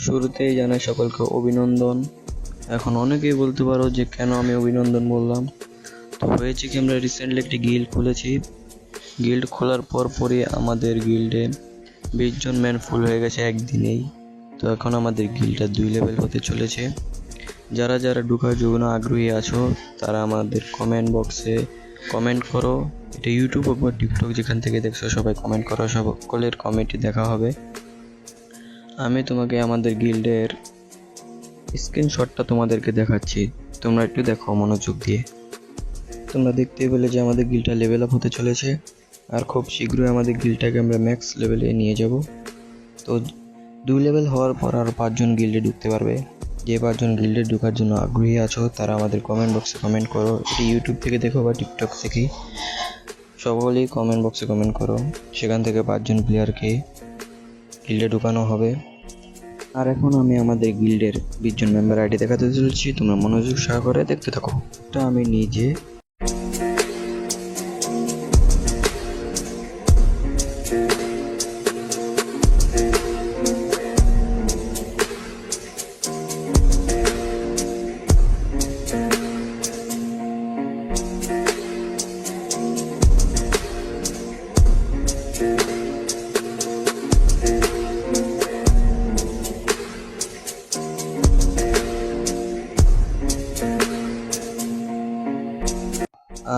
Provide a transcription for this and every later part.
শুরুতেই জানাই সকলকে অভিনন্দন। এখন অনেকেই বলতে পারো যে কেন আমি অভিনন্দন বললাম। তো হয়েছে কি, আমরা রিসেন্টলি একটি গিল্ড খুলেছি। গিল্ড খোলার পরই আমাদের গিল্ডে 20 জন ম্যান ফুল হয়ে গেছে একদিনেই। তো এখন আমাদের গিল্ডটা 2 লেভেল হতে চলেছে। যারা যারা ঢোকার জন্য আগ্রহী আছো তারা আমাদের কমেন্ট বক্সে কমেন্ট করো। এটা ইউটিউব বা টিকটক যেখান থেকে দেখছো সবাই কমেন্ট করো, সকলের কমেন্টই দেখা হবে। আমি তোমাকে আমাদের গিল্ডের স্ক্রিনশটটা তোমাদেরকে দেখাচ্ছি, তোমরা একটু দেখো মনোযোগ দিয়ে। তোমরা দেখতেই পেলে যে আমাদের গিল্ডটা লেভেল আপ হতে চলেছে, আর খুব শীঘ্রই আমাদের গিল্ডটাকে আমরা ম্যাক্স লেভেলে নিয়ে যাব। তো 2 লেভেল হওয়ার পর আরও 5 জন গিল্ডে ঢুকতে পারবে। যে 5 জন গিল্ডে ঢোকার জন্য আগ্রহী আছো তারা আমাদের কমেন্ট বক্সে কমেন্ট করো। এটি ইউটিউব থেকে দেখো বা টিকটক থেকে, সকলেই কমেন্ট বক্সে কমেন্ট করো। সেখান থেকে 5 জন প্লেয়ারকে গিল্ডে ঢুকানো হবে। আর এখন আমি আমাদের গিল্ডের 20 জন মেম্বার আইডি দেখাতে চলেছি, তোমরা মনোযোগ সহকারে দেখতে থাকো। এটা আমি নিজে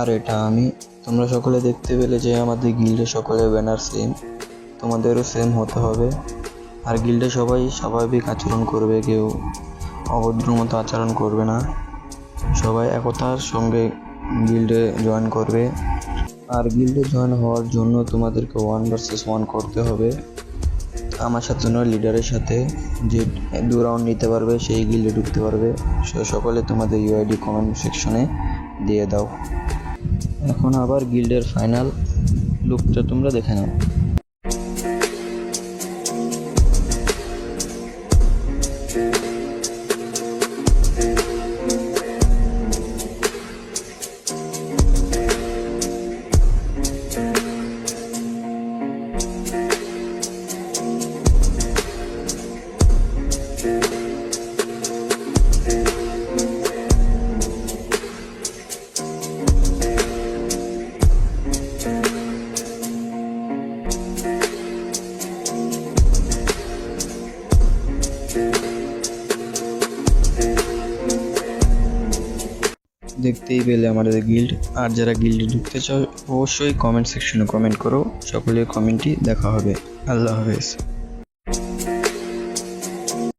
আর এটা আমি, তোমরা সকলে দেখতে পেলে যে আমাদের গিল্ডে সকলে ব্যানার সেম, তোমাদেরও সেম হতে হবে। আর গিল্ডে সবাই স্বাভাবিক আচরণ করবে, কেউ অভদ্র মতো আচরণ করবে না, সবাই একতার সঙ্গে গিল্ডে জয়েন করবে। আর গিল্ডে জয়েন হওয়ার জন্য তোমাদেরকে 1 ভার্সেস 1 করতে হবে। আমার সাথে নয়, লিডারের সাথে। যে 2 রাউন্ড নিতে পারবে সেই গিল্ডে ঢুকতে পারবে। সকলে তোমাদের ইউআইডি কমেন্ট সেকশনে দিয়ে দাও। এখন আবার গিল্ডের ফাইনাল লুকটা তোমরা দেখে নাও। দেখতেই পেলে আমাদের গিল্ড। আর যারা গিল্ডে ঢুকতে চাও অবশ্যই কমেন্ট সেকশনে কমেন্ট করো, সকলের কমেন্টই দেখা হবে। আল্লাহ হাফেজ।